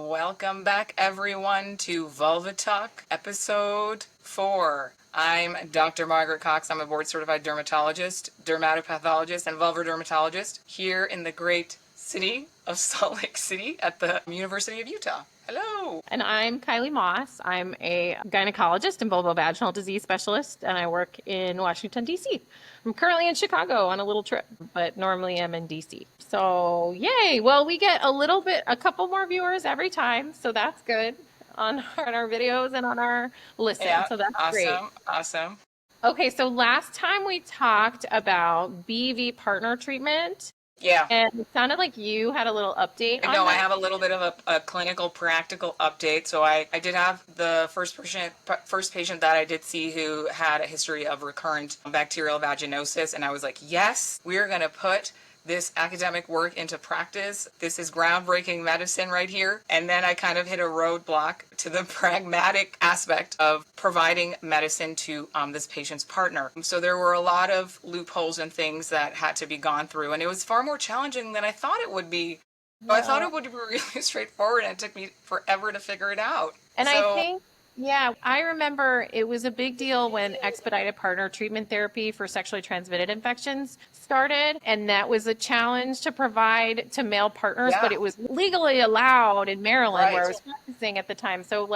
Welcome back, everyone, to Vulva Talk, episode 4. I'm Dr. Margaret Cox. I'm a board-certified dermatologist, dermatopathologist, and vulvar dermatologist here in the great city of Salt Lake City at the University of Utah. Hello. And I'm Kylie Moss. I'm a gynecologist and vulvovaginal disease specialist, and I work in Washington, D.C. I'm currently in Chicago on a little trip, but normally I'm in D.C. So, yay! Well, we get a couple more viewers every time, so that's good on our videos and on our listen. Yeah, So that's great. awesome. Okay, so last time we talked about BV partner treatment. Yeah. And it sounded like you had a little update on No, I that. have a little bit of a clinical practical update. So I did have the first patient that I did see who had a history of recurrent bacterial vaginosis. And I was like, yes, we're going to put this academic work into practice. This is groundbreaking medicine right here. And then I kind of hit a roadblock to the pragmatic aspect of providing medicine to this patient's partner. So there were a lot of loopholes and things that had to be gone through. And it was far more challenging than I thought it would be. So I thought it would be really straightforward, and it took me forever to figure it out. And I think, yeah, I remember it was a big deal when expedited partner treatment therapy for sexually transmitted infections started. And that was a challenge to provide to male partners, but it was legally allowed in Maryland where I was practicing at the time. So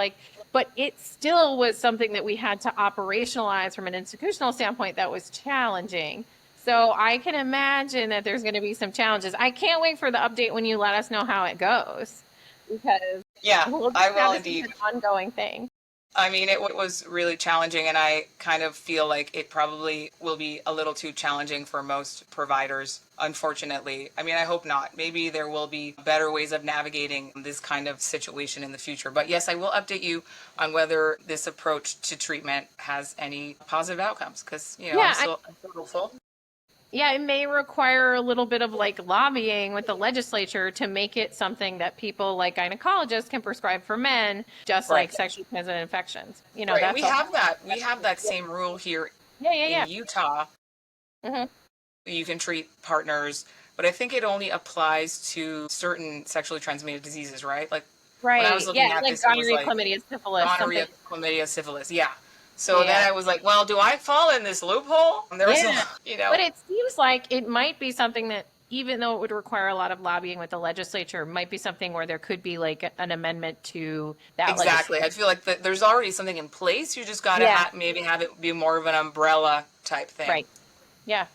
but it still was something that we had to operationalize from an institutional standpoint that was challenging. So I can imagine that there's going to be some challenges. I can't wait for the update when you let us know how it goes, because I will indeed. An ongoing thing. I mean, it was really challenging, and I kind of feel like it probably will be a little too challenging for most providers, unfortunately. I mean, I hope not. Maybe there will be better ways of navigating this kind of situation in the future. But yes, I will update you on whether this approach to treatment has any positive outcomes, because, I'm still hopeful. Yeah, it may require a little bit of lobbying with the legislature to make it something that people like gynecologists can prescribe for men, just like sexually transmitted infections. That's we have that. We have that same rule here in Utah. Mm-hmm. You can treat partners, but I think it only applies to certain sexually transmitted diseases, right? When I was looking at this, gonorrhea, chlamydia, syphilis. Gonorrhea, chlamydia, syphilis. Yeah. So then I was like, well, do I fall in this loophole? And there was But it seems like it might be something that, even though it would require a lot of lobbying with the legislature, might be something where there could be an amendment to that. Exactly. I feel like there's already something in place. You just got to maybe have it be more of an umbrella type thing. Right. Yeah.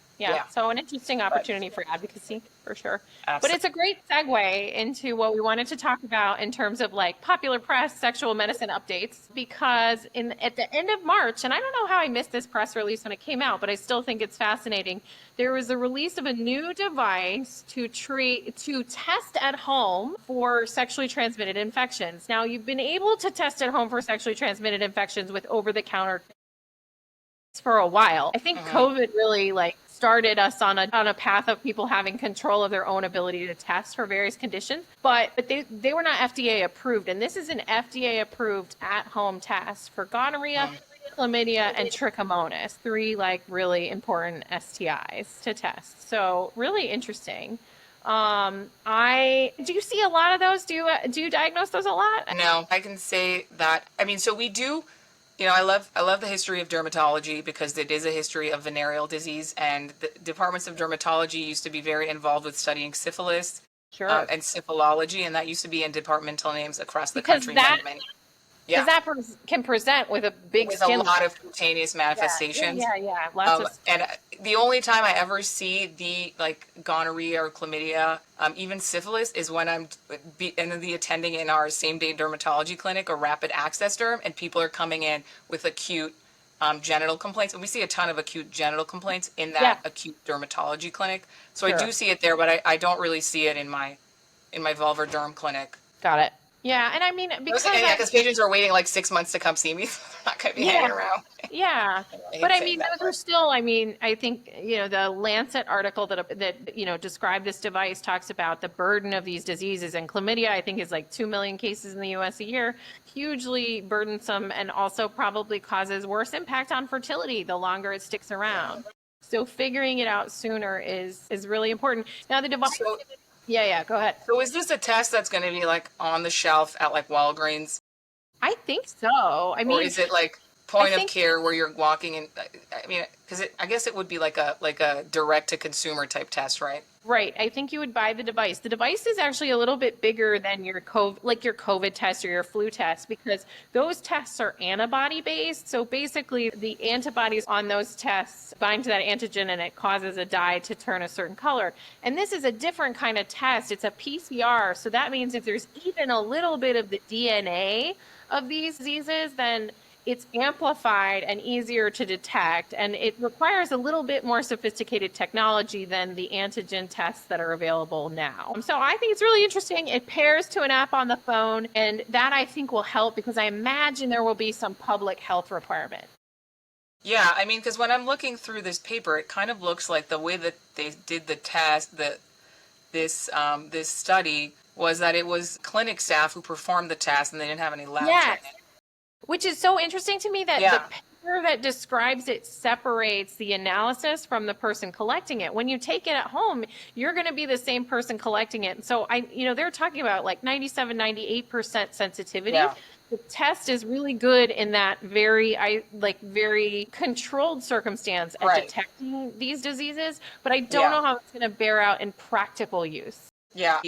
So an interesting opportunity for advocacy, for sure. Absolutely. But it's a great segue into what we wanted to talk about in terms of popular press sexual medicine updates, because at the end of March, and I don't know how I missed this press release when it came out, but I still think it's fascinating. There was a release of a new device to test at home for sexually transmitted infections. Now, you've been able to test at home for sexually transmitted infections with over-the-counter for a while. I think COVID really started us on a path of people having control of their own ability to test for various conditions, but they were not FDA approved, and this is an FDA approved at-home test for gonorrhea, chlamydia, and trichomonas, 3 really important STIs to test. So really interesting. Do you see a lot of those? Do you diagnose those a lot? No, I can say that. I mean, so we do. I love the history of dermatology because it is a history of venereal disease, and the departments of dermatology used to be very involved with studying syphilis and syphilology, and that used to be in departmental names across the country. Because that can present with a big skin, a lot of cutaneous manifestations. And the only time I ever see the gonorrhea or chlamydia, even syphilis, is when I'm attending in our same-day dermatology clinic or rapid access derm, and people are coming in with acute genital complaints, and we see a ton of acute genital complaints in that acute dermatology clinic. So I do see it there, but I don't really see it in my vulvar derm clinic. Got it. Yeah, and I mean, because patients are waiting 6 months to come see me, so they're not going to be hanging around. Yeah, but I mean, those are still. I mean, I think the Lancet article that described this device talks about the burden of these diseases, and chlamydia I think is 2 million cases in the U.S. a year, hugely burdensome, and also probably causes worse impact on fertility the longer it sticks around. So figuring it out sooner is really important. Now the device. Yeah, go ahead. So is this a test that's going to be like on the shelf at like Walgreens? I think so. I Or mean, is it like I point of think care where you're walking in? I mean, because I guess it would be like a direct to consumer type test, right? right. I think you would buy the device. The device is actually a little bit bigger than your COVID test or your flu test because those tests are antibody based. So basically, the antibodies on those tests bind to that antigen and it causes a dye to turn a certain color. And this is a different kind of test. It's a PCR. So that means if there's even a little bit of the DNA of these diseases, then it's amplified and easier to detect, and it requires a little bit more sophisticated technology than the antigen tests that are available now. So I think it's really interesting. It pairs to an app on the phone, and that I think will help because I imagine there will be some public health requirement. Yeah, I mean, because when I'm looking through this paper, it kind of looks like the way that they did the test, that this study was that it was clinic staff who performed the test, and they didn't have any lab Yes. training. Which is so interesting to me that the Yeah. paper that describes it separates the analysis from the person collecting it. When you take it at home, you're going to be the same person collecting it. And so they're talking about like 97, 98% sensitivity. Yeah. The test is really good in that very controlled circumstance at Right. detecting these diseases, but I don't know how it's going to bear out in practical use. Yeah.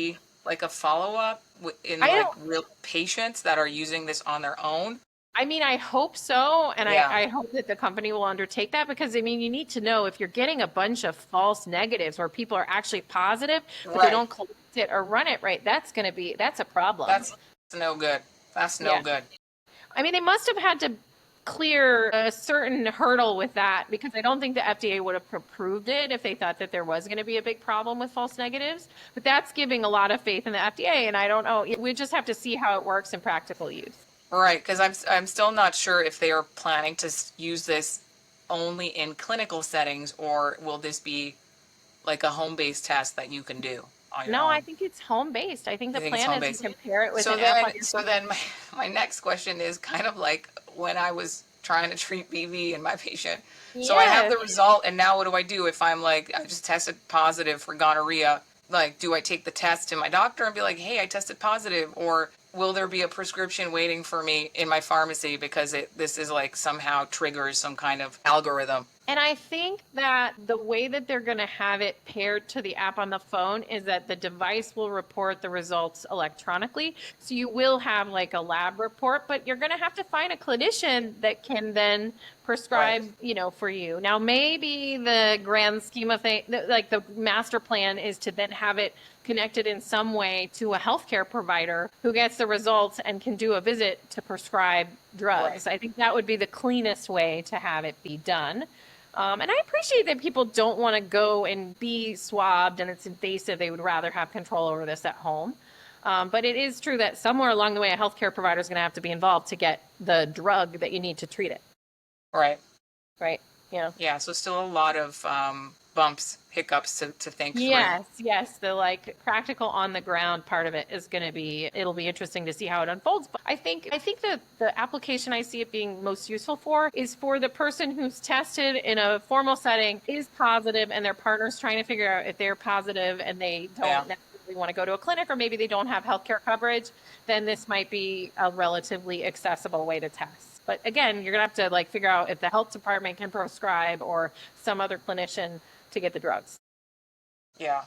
Like a follow up in I like don't real patients that are using this on their own. I mean, I hope so. And Yeah. I hope that the company will undertake that because, I mean, you need to know if you're getting a bunch of false negatives where people are actually positive, but they Right. don't collect it or run it right, that's a problem. That's no good. That's no Yeah. good. I mean, they must have had to clear a certain hurdle with that because I don't think the FDA would have approved it if they thought that there was going to be a big problem with false negatives. But that's giving a lot of faith in the FDA. And I don't know. We just have to see how it works in practical use. Right, because I'm still not sure if they are planning to use this only in clinical settings, or will this be like a home-based test that you can do on your No, I own? think it's home based. I think You the think it's plan is you home-based? can pair it with So an app on then, your so phone. then my next question is kind of like when I was trying to treat BV in my patient. So I have Yes. the result, and now what do I do if I'm like, I just tested positive for gonorrhea? Like, do I take the test to my doctor and be like, hey, I tested positive? Or will there be a prescription waiting for me in my pharmacy because this is like somehow triggers some kind of algorithm? And I think that the way that they're going to have it paired to the app on the phone is that the device will report the results electronically. So you will have like a lab report, but you're going to have to find a clinician that can then prescribe, Right. for you. Now, maybe the grand scheme of things, like the master plan is to then have it connected in some way to a healthcare provider who gets the results and can do a visit to prescribe drugs. Right. I think that would be the cleanest way to have it be done. And I appreciate that people don't want to go and be swabbed and it's invasive. They would rather have control over this at home. But it is true that somewhere along the way, a healthcare provider is going to have to be involved to get the drug that you need to treat it. Right. Right. Yeah. Yeah. So still a lot of bumps, hiccups to think through. Yes. The like practical on the ground part of it is going to be, it'll be interesting to see how it unfolds. But I think that the application I see it being most useful for is for the person who's tested in a formal setting, is positive, and their partner's trying to figure out if they're positive and they don't necessarily want to go to a clinic, or maybe they don't have healthcare coverage, then this might be a relatively accessible way to test. But again, you're gonna have to like figure out if the health department can prescribe or some other clinician to get the drugs. Yeah.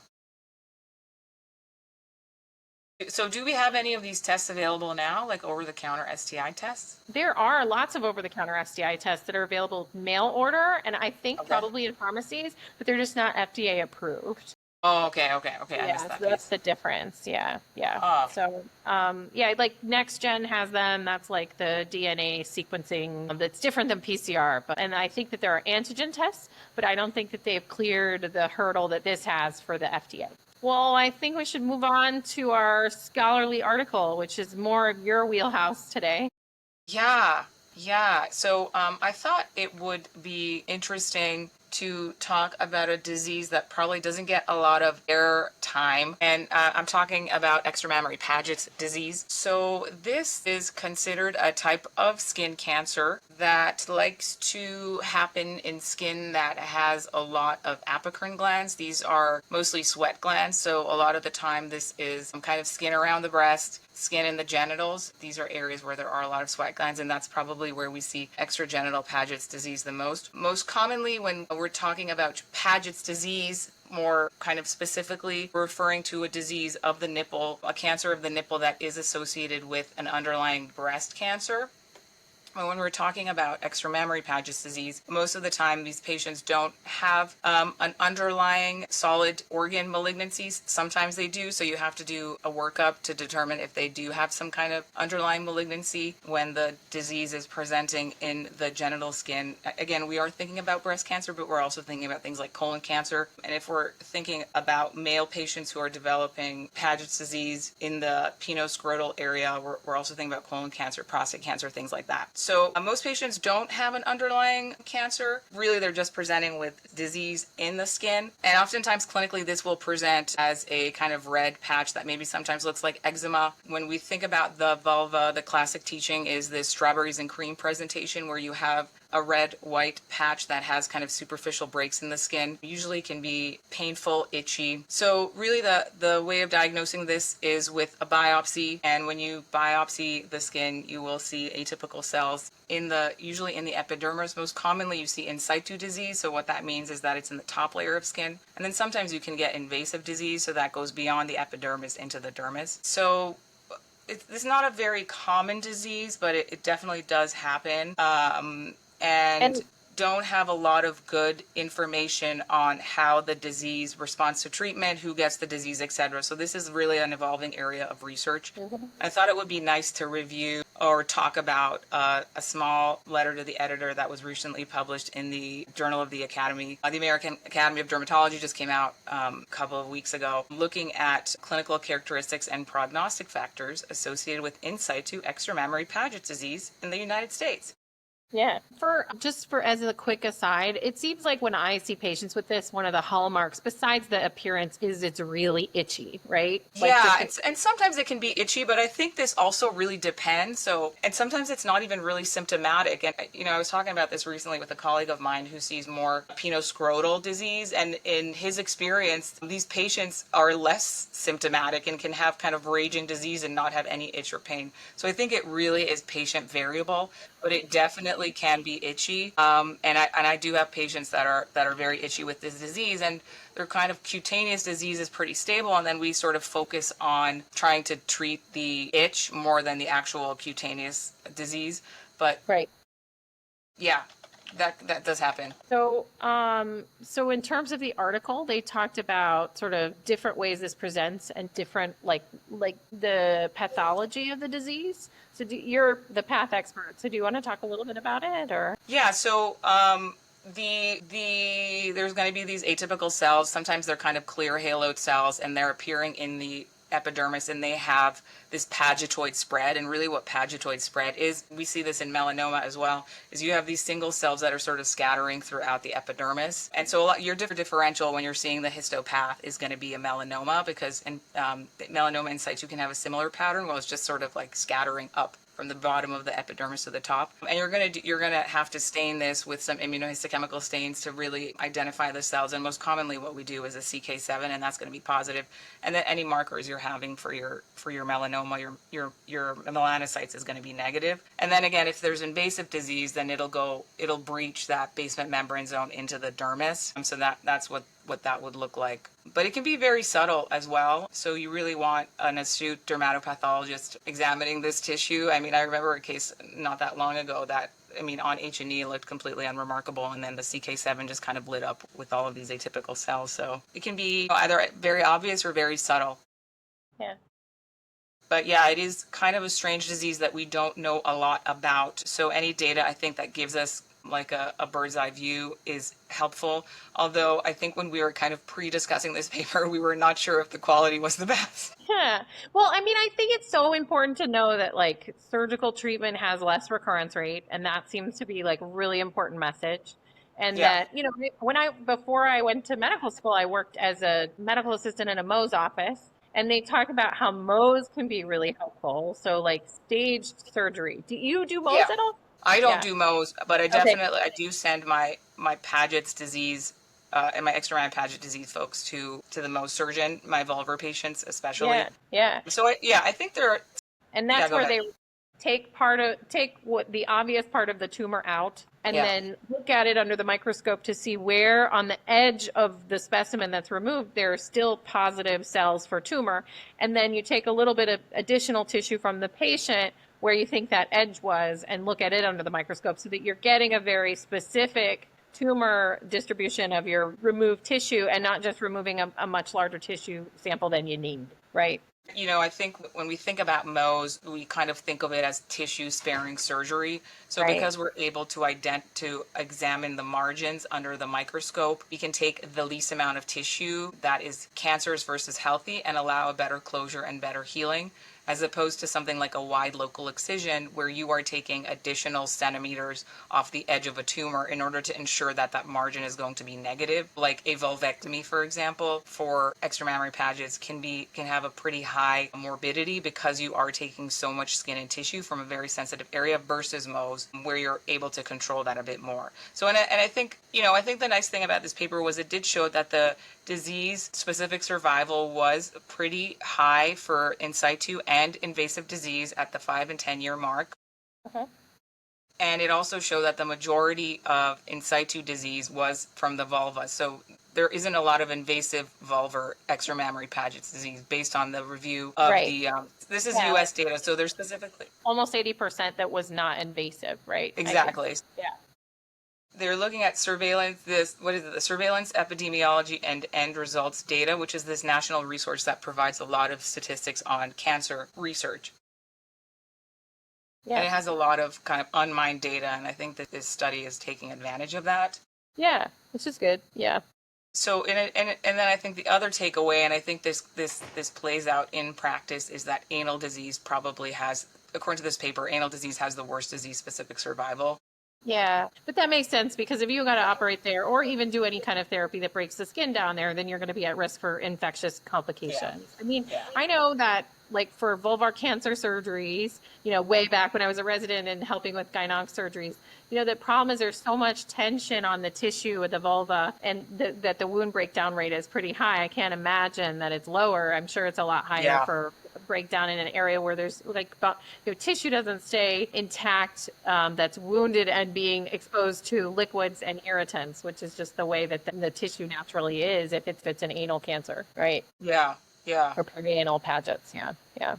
So do we have any of these tests available now, like over-the-counter STI tests? There are lots of over-the-counter STI tests that are available mail order, and I think probably in pharmacies, but they're just not FDA approved. Oh, okay. I missed So that that's piece. the difference. Yeah. Oh, So, like NextGen has them. That's like the DNA sequencing that's different than PCR. And I think that there are antigen tests, but I don't think that they've cleared the hurdle that this has for the FDA. Well, I think we should move on to our scholarly article, which is more of your wheelhouse today. yeah. So I thought it would be interesting to talk about a disease that probably doesn't get a lot of air time, and I'm talking about extramammary Paget's disease. So this is considered a type of skin cancer that likes to happen in skin that has a lot of apocrine glands. These are mostly sweat glands, so a lot of the time this is some kind of skin around the breast, skin in the genitals. These are areas where there are a lot of sweat glands, and that's probably where we see extragenital Paget's disease the most. Most commonly, when we're talking about Paget's disease, more kind of specifically, we're referring to a disease of the nipple, a cancer of the nipple that is associated with an underlying breast cancer. When we're talking about extramammary Paget's disease, most of the time these patients don't have an underlying solid organ malignancies. Sometimes they do, so you have to do a workup to determine if they do have some kind of underlying malignancy when the disease is presenting in the genital skin. Again, we are thinking about breast cancer, but we're also thinking about things like colon cancer. And if we're thinking about male patients who are developing Paget's disease in the penoscrotal area, we're also thinking about colon cancer, prostate cancer, things like that. So most patients don't have an underlying cancer. Really, they're just presenting with disease in the skin. And oftentimes clinically, this will present as a kind of red patch that maybe sometimes looks like eczema. When we think about the vulva, the classic teaching is this strawberries and cream presentation where you have a red-white patch that has kind of superficial breaks in the skin. Usually can be painful, itchy. So really the way of diagnosing this is with a biopsy. And when you biopsy the skin, you will see atypical cells usually in the epidermis. Most commonly you see in situ disease. So what that means is that it's in the top layer of skin. And then sometimes you can get invasive disease. So that goes beyond the epidermis into the dermis. So it's not a very common disease, but it definitely does happen. And don't have a lot of good information on how the disease responds to treatment, who gets the disease, etc. So this is really an evolving area of research. I thought it would be nice to review or talk about a small letter to the editor that was recently published in the Journal of the Academy. The American Academy of Dermatology just came out a couple of weeks ago, looking at clinical characteristics and prognostic factors associated with in situ extramammary Paget's disease in the United States. Yeah. For as a quick aside, it seems like when I see patients with this, one of the hallmarks, besides the appearance, is it's really itchy, right? Yeah, and sometimes it can be itchy, but I think this also really depends. And sometimes it's not even really symptomatic. And, I was talking about this recently with a colleague of mine who sees more penoscrotal disease. And in his experience, these patients are less symptomatic and can have kind of raging disease and not have any itch or pain. So I think it really is patient variable, but it definitely can be itchy. And I do have patients that are very itchy with this disease, and their kind of cutaneous disease is pretty stable, and then we sort of focus on trying to treat the itch more than the actual cutaneous disease. But right. Yeah, that does happen. So, so in terms of the article, they talked about sort of different ways this presents and different like the pathology of the disease. So you're the path expert. So do you want to talk a little bit about it, or? Yeah. So there's going to be these atypical cells. Sometimes they're kind of clear haloed cells, and they're appearing in the epidermis, and they have this pagetoid spread. And really what pagetoid spread is, we see this in melanoma as well, is you have these single cells that are sort of scattering throughout the epidermis. And so your differential when you're seeing the histopath is going to be a melanoma, because in melanoma in situ can have a similar pattern. Well, it's just sort of like scattering up from the bottom of the epidermis to the top. And you're gonna have to stain this with some immunohistochemical stains to really identify the cells. And most commonly what we do is a CK7, and that's gonna be positive. And then any markers you're having for your melanoma, your melanocytes is gonna be negative. And then again, if there's invasive disease, then it'll breach that basement membrane zone into the dermis. So that's what that would look like. But it can be very subtle as well. So you really want an astute dermatopathologist examining this tissue. I mean, I remember a case not that long ago that, on H&E it looked completely unremarkable, and then the CK7 just kind of lit up with all of these atypical cells. So it can be either very obvious or very subtle. Yeah. But yeah, it is kind of a strange disease that we don't know a lot about. So any data, I think, that gives us like a bird's eye view is helpful. Although I think when we were kind of pre-discussing this paper, we were not sure if the quality was the best. Yeah. Well, I think it's so important to know that like surgical treatment has less recurrence rate, and that seems to be like a really important message. And that, before I went to medical school, I worked as a medical assistant in a Mohs office. And they talk about how Mohs can be really helpful. So like staged surgery. Do you do Mohs Yeah. at all? I don't Yeah. do Mohs, but Okay. I do send my Paget's disease and my extraman Paget disease folks to the Mohs surgeon, my vulvar patients especially. Yeah. Yeah. So I think there. And Yeah, that's go where ahead. they take what the obvious part of the tumor out and Yeah. then look at it under the microscope to see where on the edge of the specimen that's removed there are still positive cells for tumor. And then you take a little bit of additional tissue from the patient where you think that edge was and look at it under the microscope so that you're getting a very specific tumor distribution of your removed tissue and not just removing a much larger tissue sample than you need, right? I think when we think about Mohs, we kind of think of it as tissue sparing surgery. So Right. because we're able to examine the margins under the microscope, we can take the least amount of tissue that is cancerous versus healthy and allow a better closure and better healing, as opposed to something like a wide local excision where you are taking additional centimeters off the edge of a tumor in order to ensure that that margin is going to be negative. Like a vulvectomy, for example, for extramammary Pagets can have a pretty high morbidity because you are taking so much skin and tissue from a very sensitive area versus Mohs, where you're able to control that a bit more. So, and I think, I think the nice thing about this paper was it did show that the disease-specific survival was pretty high for in situ and invasive disease at the 5 and 10-year mark. Okay. And it also showed that the majority of in situ disease was from the vulva. So there isn't a lot of invasive vulvar extramammary Paget's disease based on the review of Right. this is Yeah. U.S. data, so there's specifically Almost 80% that was not invasive, right? exactly. Yeah. They're looking at surveillance, the surveillance epidemiology and end results data, which is this national resource that provides a lot of statistics on cancer research. Yeah. And it has a lot of kind of unmined data, and I think that this study is taking advantage of that. Yeah, which is good. Yeah. So, and then I think the other takeaway, and I think this plays out in practice, is that anal disease probably has, according to this paper, anal disease has the worst disease-specific survival. Yeah, but that makes sense because if you got to operate there or even do any kind of therapy that breaks the skin down there, then you're going to be at risk for infectious complications. Yeah. I mean, yeah. I know that like for vulvar cancer surgeries, way back when I was a resident and helping with gynec surgeries, the problem is there's so much tension on the tissue of the vulva and that the wound breakdown rate is pretty high. I can't imagine that it's lower. I'm sure it's a lot higher for breakdown in an area where there's like tissue doesn't stay intact that's wounded and being exposed to liquids and irritants, which is just the way that the tissue naturally is if it's an anal cancer, right? Yeah. Or perianal Pagets. Yeah.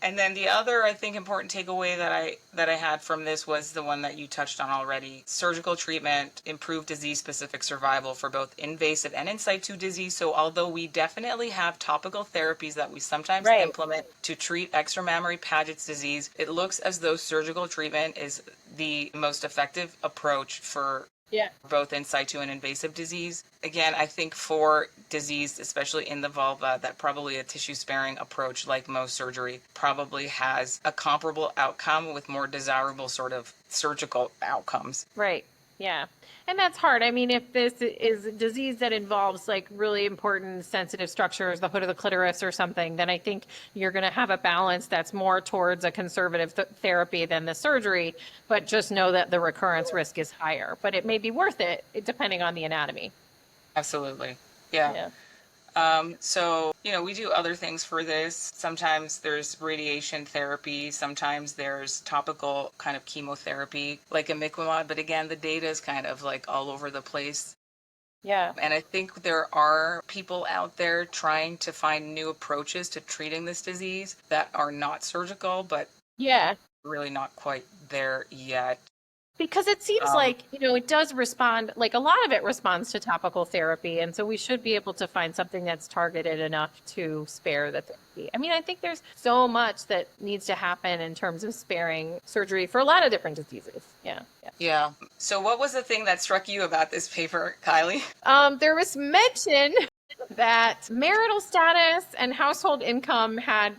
And then the other, I think, important takeaway that I had from this was the one that you touched on already. Surgical treatment improved disease-specific survival for both invasive and in situ disease. So although we definitely have topical therapies that we sometimes implement to treat extramammary Paget's disease, it looks as though surgical treatment is the most effective approach for both in situ and invasive disease. Again, I think for disease, especially in the vulva, that probably a tissue-sparing approach like Mohs surgery probably has a comparable outcome with more desirable sort of surgical outcomes. Right. Yeah. And that's hard. I mean, if this is a disease that involves like really important sensitive structures, the hood of the clitoris or something, then I think you're going to have a balance that's more towards a conservative therapy than the surgery. But just know that the recurrence risk is higher. But it may be worth it depending on the anatomy. Absolutely. Yeah. So, we do other things for this. Sometimes there's radiation therapy. Sometimes there's topical kind of chemotherapy, like imiquimod. But again, the data is kind of like all over the place. Yeah. And I think there are people out there trying to find new approaches to treating this disease that are not surgical, but really not quite there yet. Because it seems like, it does respond, like a lot of it responds to topical therapy. And so we should be able to find something that's targeted enough to spare the therapy. I mean, I think there's so much that needs to happen in terms of sparing surgery for a lot of different diseases. Yeah. So what was the thing that struck you about this paper, Kylie? There was mention that marital status and household income had,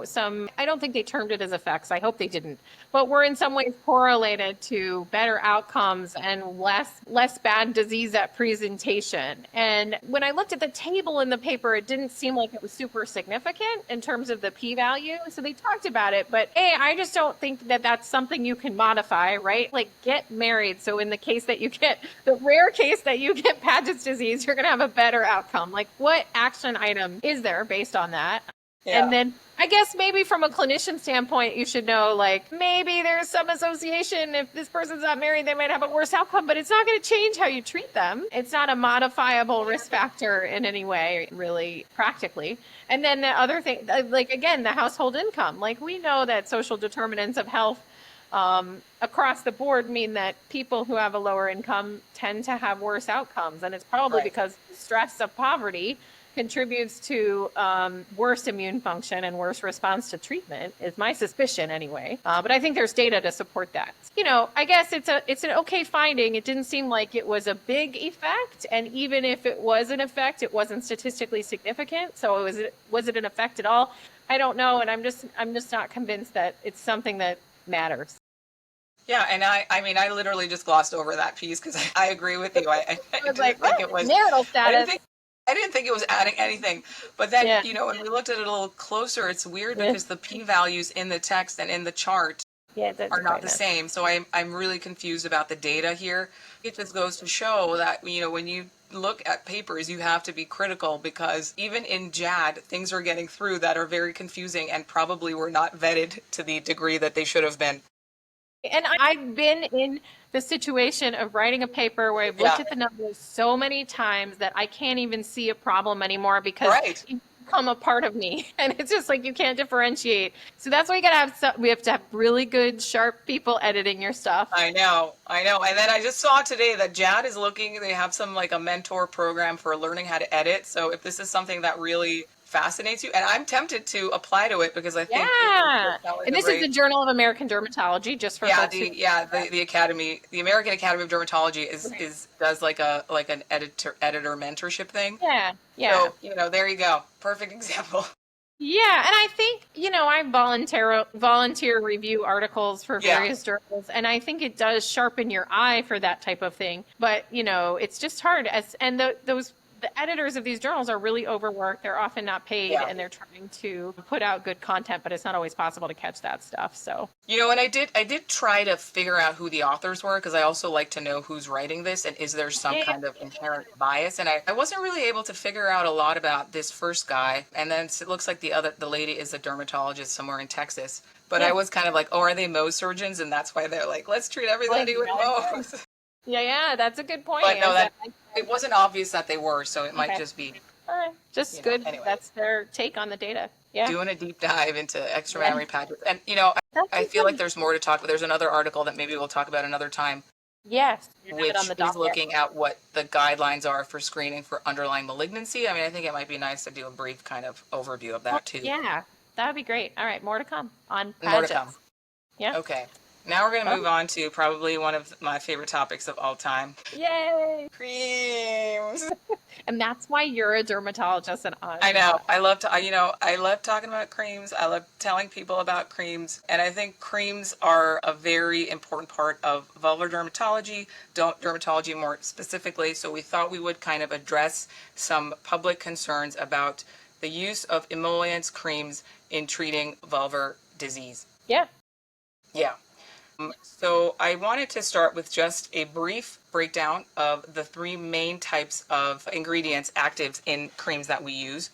some, I don't think they termed it as effects. I hope they didn't, but were in some ways correlated to better outcomes and less bad disease at presentation. And when I looked at the table in the paper, it didn't seem like it was super significant in terms of the p-value. So they talked about it, but I just don't think that that's something you can modify, right? Like get married. So in the rare case that you get Paget's disease, you're going to have a better outcome. Like what action item is there based on that? Yeah. And then I guess maybe from a clinician standpoint, you should know, like, maybe there's some association. If this person's not married, they might have a worse outcome, but it's not going to change how you treat them. It's not a modifiable risk factor in any way, really, practically. And then the other thing, like, again, the household income. Like, we know that social determinants of health across the board mean that people who have a lower income tend to have worse outcomes. And it's probably because stress of poverty contributes to worse immune function and worse response to treatment, is my suspicion anyway. But I think there's data to support that. I guess it's an okay finding. It didn't seem like it was a big effect, and even if it was an effect, it wasn't statistically significant. So was it an effect at all? I don't know, and I'm just not convinced that it's something that matters. Yeah, and I literally just glossed over that piece because I agree with you. I was like, think it was marital status. I didn't think it was adding anything. But then, when we looked at it a little closer, it's weird because the p-values in the text and in the chart are not the same. So I'm really confused about the data here. It just goes to show that, when you look at papers, you have to be critical because even in JAD, things are getting through that are very confusing and probably were not vetted to the degree that they should have been. And I've been in the situation of writing a paper where I've looked at the numbers so many times that I can't even see a problem anymore because you become a part of me. And it's just like you can't differentiate. So that's why we have to have really good, sharp people editing your stuff. I know. And then I just saw today that JAD is they have some like a mentor program for learning how to edit. So if this is something that really fascinates you, and I'm tempted to apply to it because I think and this is the Journal of American Dermatology, just for the Academy, the American Academy of Dermatology does like an editor mentorship thing. So there you go, perfect example. Yeah, and I think I volunteer review articles for various journals, and I think it does sharpen your eye for that type of thing. But it's just hard the editors of these journals are really overworked. They're often not paid, and they're trying to put out good content, but it's not always possible to catch that stuff. So, and I did try to figure out who the authors were because I also like to know who's writing this and is there some kind of inherent bias. And I wasn't really able to figure out a lot about this first guy. And then it looks like the lady is a dermatologist somewhere in Texas. But I was kind of like, are they Mohs surgeons? And that's why they're like, let's treat everybody with Mohs. Yeah, that's a good point. But no, it wasn't obvious that they were, so it might just be. All right. Just good. Anyway. That's their take on the data. Yeah. Doing a deep dive into extramammary patches. And, I feel like there's more to talk about. There's another article that maybe we'll talk about another time. Yes. Which is looking at what the guidelines are for screening for underlying malignancy. I think it might be nice to do a brief kind of overview of that, too. Yeah, that would be great. All right. More to come on Paget. More to come. Yeah. Okay. Now we're going to move on to probably one of my favorite topics of all time. Yay! Creams. And that's why you're a dermatologist and I know. I love talking about creams. I love telling people about creams. And I think creams are a very important part of vulvar dermatology more specifically. So we thought we would kind of address some public concerns about the use of emollients, creams in treating vulvar disease. Yeah. Yeah. So I wanted to start with just a brief breakdown of the three main types of ingredients, actives in creams that we use,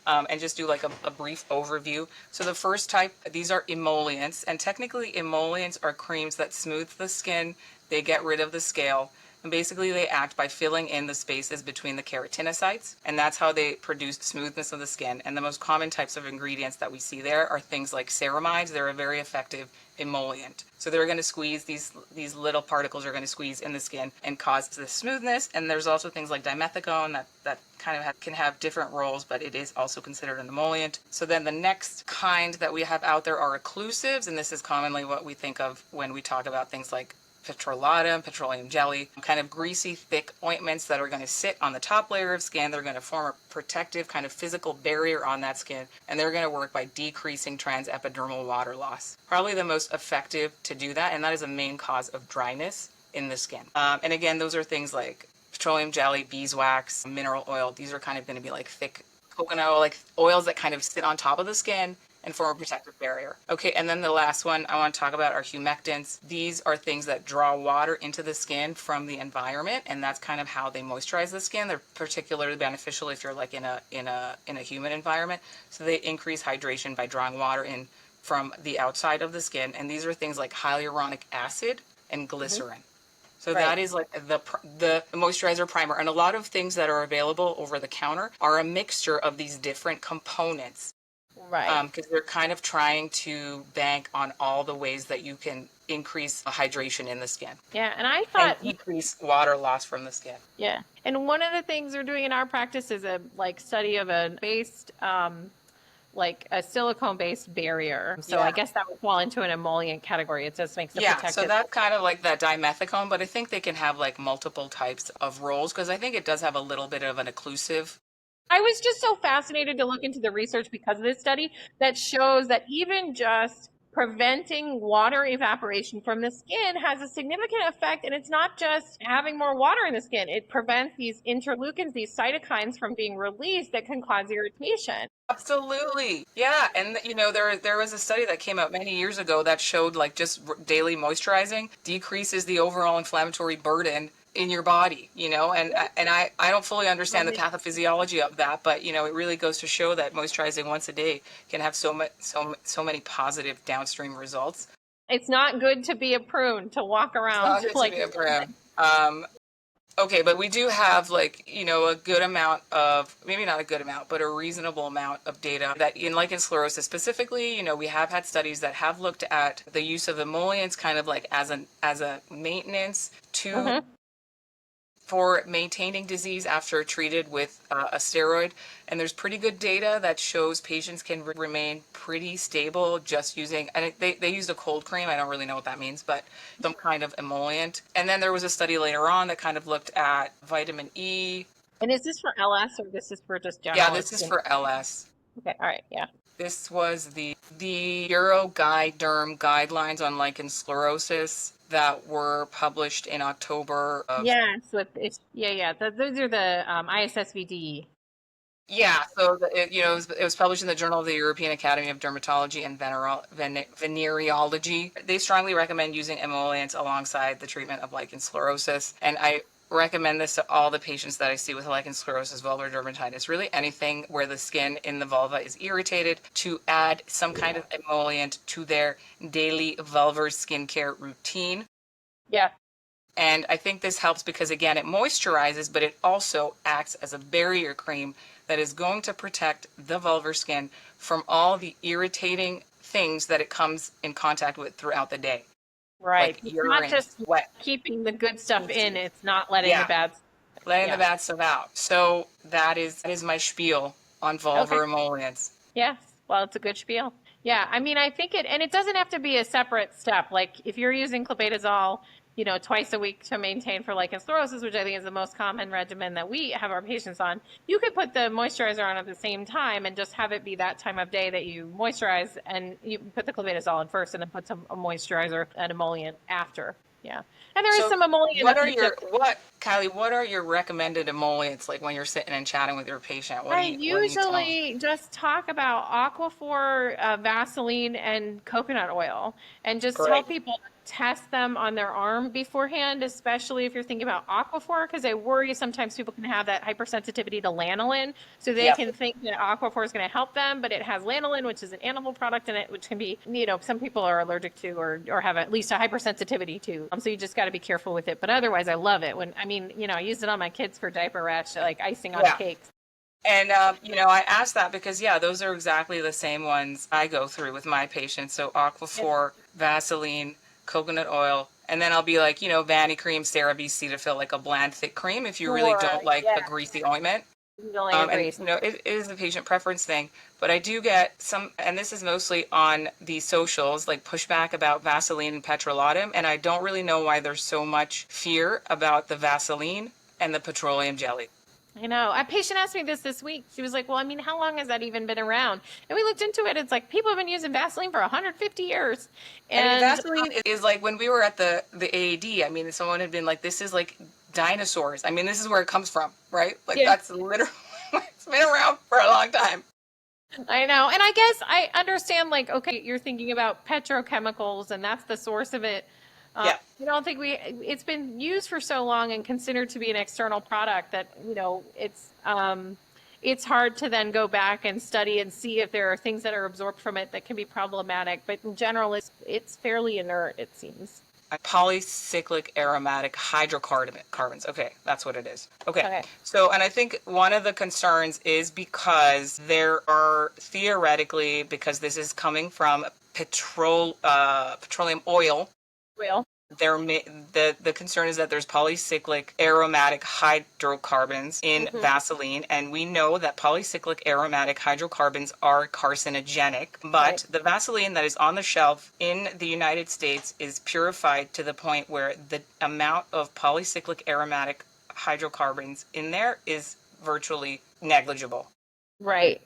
and just do like a brief overview. So the first type, these are emollients, and technically emollients are creams that smooth the skin, they get rid of the scale, and basically they act by filling in the spaces between the keratinocytes, and that's how they produce smoothness of the skin. And the most common types of ingredients that we see there are things like ceramides. They're a very effective emollient. So they're going to squeeze, these little particles are going to squeeze in the skin and cause the smoothness. And there's also things like dimethicone that kind of can have different roles, but it is also considered an emollient. So then the next kind that we have out there are occlusives, and this is commonly what we think of when we talk about things like petrolatum, petroleum jelly, kind of greasy, thick ointments that are going to sit on the top layer of skin. They're going to form a protective kind of physical barrier on that skin, and they're going to work by decreasing transepidermal water loss. Probably the most effective to do that, and that is a main cause of dryness in the skin. And again, those are things like petroleum jelly, beeswax, mineral oil. These are kind of going to be like thick coconut oil, like oils that kind of sit on top of the skin and form a protective barrier. Okay, and then the last one I want to talk about are humectants. These are things that draw water into the skin from the environment, and that's kind of how they moisturize the skin. They're particularly beneficial if you're like in a humid environment. So they increase hydration by drawing water in from the outside of the skin, and these are things like hyaluronic acid and glycerin. So that is like the moisturizer primer, and a lot of things that are available over the counter are a mixture of these different components. Right. Because they're kind of trying to bank on all the ways that you can increase hydration in the skin. Yeah, and I thought decrease water loss from the skin. Yeah, and one of the things we're doing in our practice is a study of a based like a silicone-based barrier. So I guess that would fall into an emollient category. It just makes it protective. So that's kind of like that dimethicone, but I think they can have like multiple types of roles because I think it does have a little bit of an occlusive. I was just so fascinated to look into the research because of this study that shows that even just preventing water evaporation from the skin has a significant effect. And it's not just having more water in the skin. It prevents these interleukins, these cytokines from being released that can cause irritation. Absolutely. Yeah. And, there was a study that came out many years ago that showed like just daily moisturizing decreases the overall inflammatory burden in your body, and I don't fully understand the pathophysiology of that, but, it really goes to show that moisturizing once a day can have so many positive downstream results. It's not good to be a prune, to walk around. It's not good to be a prune. Okay, but we do have a good amount of, maybe not a good amount, but a reasonable amount of data that in lichen sclerosis specifically, we have had studies that have looked at the use of emollients kind of like as a maintenance to for maintaining disease after treated with a steroid. And there's pretty good data that shows patients can remain pretty stable just using, and they used a cold cream. I don't really know what that means, but some kind of emollient. And then there was a study later on that kind of looked at vitamin E. And is this for LS or this is for just general? Yeah, this is for LS. Okay, all right, yeah. This was the Euroguiderm guidelines on lichen sclerosis that were published in October of... Those are the ISSVD. Yeah, so it was published in the Journal of the European Academy of Dermatology and Venereology. They strongly recommend using emollients alongside the treatment of lichen sclerosis, and I recommend this to all the patients that I see with lichen sclerosis, vulvar dermatitis, really anything where the skin in the vulva is irritated, to add some kind of emollient to their daily vulvar skincare routine. Yeah. And I think this helps because, again, it moisturizes, but it also acts as a barrier cream that is going to protect the vulvar skin from all the irritating things that it comes in contact with throughout the day. Right. Like it's urine, not just sweat. Keeping the good stuff in, it's not letting the bad the bad stuff out. So that is my spiel on vulvar emollients. Yes. Well, it's a good spiel. Yeah. I mean, I think it doesn't have to be a separate step. Like if you're using clobetasol, twice a week to maintain for lichen sclerosis, which I think is the most common regimen that we have our patients on, you could put the moisturizer on at the same time and just have it be that time of day that you moisturize, and you put the clobetasol on first and then put a moisturizer and emollient after. Yeah. And there is some emollient. Kylie, what are your recommended emollients like when you're sitting and chatting with your patient? I usually just talk about Aquaphor, Vaseline, and coconut oil, and just tell people test them on their arm beforehand, especially if you're thinking about Aquaphor, because I worry sometimes people can have that hypersensitivity to lanolin, so they can think that Aquaphor is going to help them, but it has lanolin, which is an animal product in it, which can be, some people are allergic to or have at least a hypersensitivity to. So you just got to be careful with it. But otherwise, I love it. I use it on my kids for diaper rash, like icing on cakes. And, I asked that because, those are exactly the same ones I go through with my patients. So Aquaphor, Vaseline, coconut oil, and then I'll be like, Vanity cream, CeraVe, Cetaphil, like a bland, thick cream if you really don't like a greasy ointment. Usually agrees. It is a patient preference thing, but I do get some, and this is mostly on the socials, like pushback about Vaseline and petrolatum, and I don't really know why there's so much fear about the Vaseline and the petroleum jelly. I know. A patient asked me this week. She was like, well, I mean, how long has that even been around? And we looked into it. It's like people have been using Vaseline for 150 years. I mean, And Vaseline is like when we were at the AAD, I mean, someone had been like, this is like dinosaurs. I mean, this is where it comes from, right? Like, yeah, that's literally, it's been around for a long time. I know. And I guess I understand, like, okay, you're thinking about petrochemicals and that's the source of it. Yeah. I don't think it's been used for so long and considered to be an external product that, it's hard to then go back and study and see if there are things that are absorbed from it that can be problematic. But in general, it's fairly inert, it seems. Polycyclic aromatic hydrocarbons. Okay, that's what it is. Okay. Okay. So, and I think one of the concerns is because there are theoretically, because this is coming from petroleum oil, Well, the concern is that there's polycyclic aromatic hydrocarbons in Vaseline, and we know that polycyclic aromatic hydrocarbons are carcinogenic, but Right. the Vaseline that is on the shelf in the United States is purified to the point where the amount of polycyclic aromatic hydrocarbons in there is virtually negligible. Right.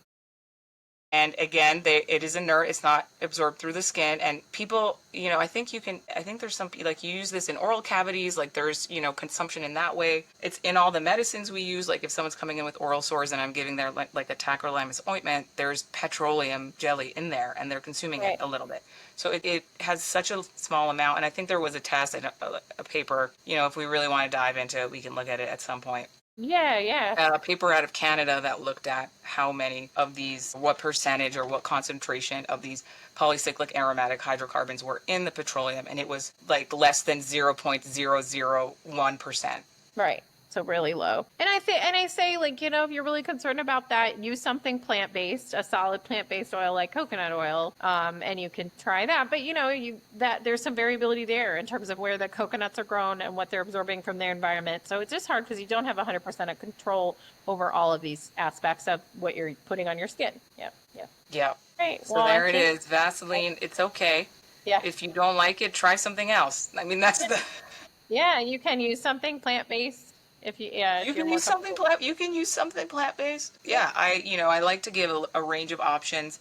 And again, it is inert. It's not absorbed through the skin. And people, I think there's some, like you use this in oral cavities, like there's, consumption in that way. It's in all the medicines we use. Like if someone's coming in with oral sores and I'm giving their like a tacrolimus ointment, there's petroleum jelly in there and they're consuming it a little bit. So it has such a small amount. And I think there was a test and a paper, if we really want to dive into it, we can look at it at some point. Yeah. A paper out of Canada that looked at how many of these, what percentage or what concentration of these polycyclic aromatic hydrocarbons were in the petroleum, and it was like less than 0.001%. Right. So really low. And I say, like, if you're really concerned about that, use something plant-based, a solid plant-based oil like coconut oil, and you can try that. But there's some variability there in terms of where the coconuts are grown and what they're absorbing from their environment. So it's just hard because you don't have 100% of control over all of these aspects of what you're putting on your skin. Yeah. Right. So there it is. Vaseline, it's okay. Yeah. If you don't like it, try something else. I mean, that's the... Yeah, you can use something plant-based. You can use something plant-based. Yeah, I like to give a range of options,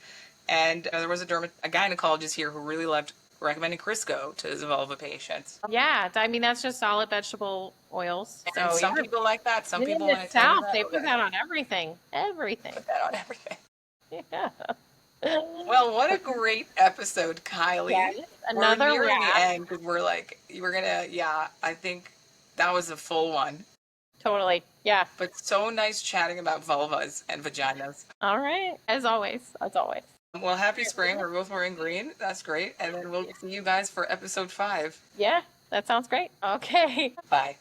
and there was a gynecologist here who really loved recommending Crisco to his vulva patients. Yeah, I mean that's just solid vegetable oils. And some people like that. Some people in the South they put that on everything. Put that on everything. Yeah. Well, what a great episode, Kylie. Yeah, another we're nearing the end because I think that was a full one. Totally. Yeah. But so nice chatting about vulvas and vaginas. All right. As always. Well, happy spring. We're both wearing green. That's great. And then we'll see you guys for episode 5. Yeah, that sounds great. Okay. Bye.